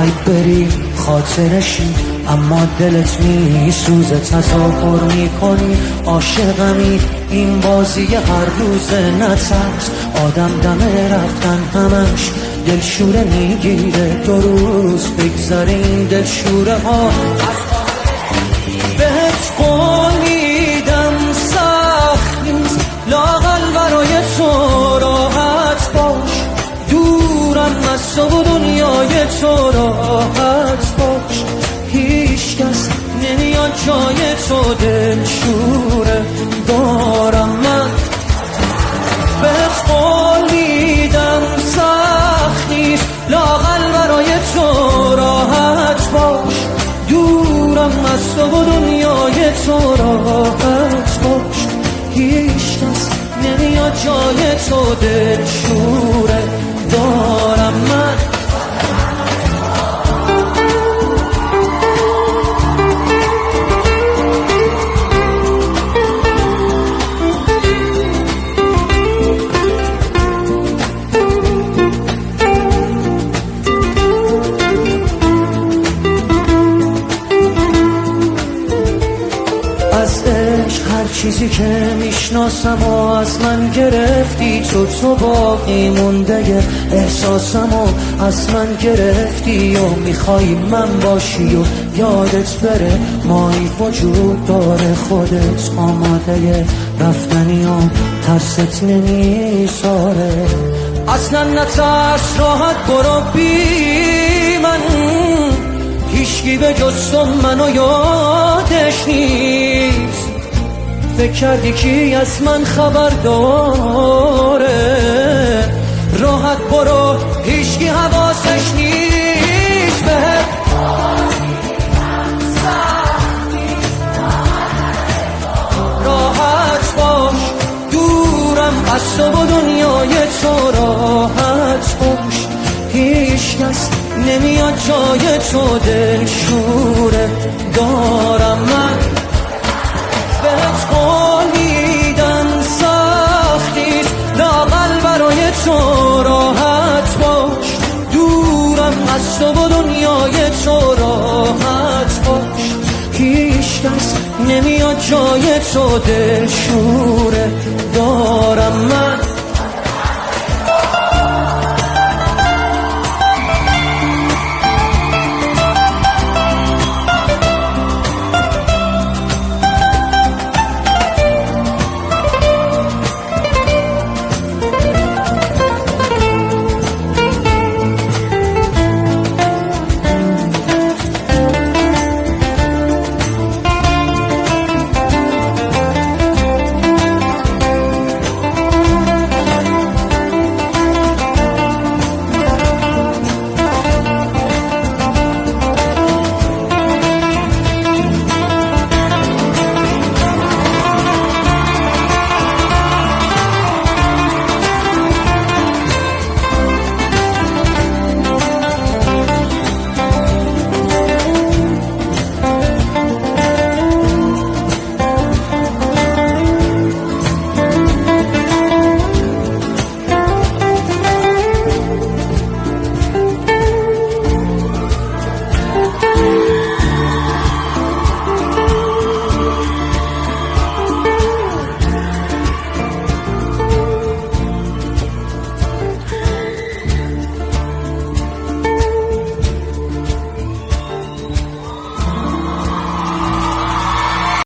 میخوای بری خاطرشی اما دلت میسوزه، تظاهر میکنی عاشقمی، این بازی هر روزه نترس، آدم دم رفتن همش دلشوره میگیره، 2 روز بگذره این دلشوره ها. بهت قول میدم سخت نیست، لااقل برای تو راحت باش، دورم از تو و دنیای تو راحت باش، هیچ کس نمیاد جای تو، دلشوره دارم من. بهت قول میدم سخت نیست، لااقل برای تو راحت باش، دورم از تو و دنیای تو راحت باش، هیچ کس نمیاد جای تو، دلشوره دارم من. از عشق هر چیزی که میشناسم و از من گرفتی، تو باقی مونده احساسم و از من گرفتی و میخوای من باشی و یادت بره مایی وجود داره، خودت آماده رفتنی و ترست نمیذاره، اصلا نترس راحت برو بی من، هیچکی به جز تو منو یادش نیست، فکر کردی کی از من خبر داره، راحت برو هیچکی حواسش نیست. بهت راحت باش، دورم از تو و دنیای تو راحت باش، هیچ کس نمیاد جای تو، دلشوره دارم من. بهت قول میدم سخت نیست، لااقل برای تو راحت باش، دورم از تو و دنیای تو راحت باش، هیچ کس نمیاد جای تو، دلشوره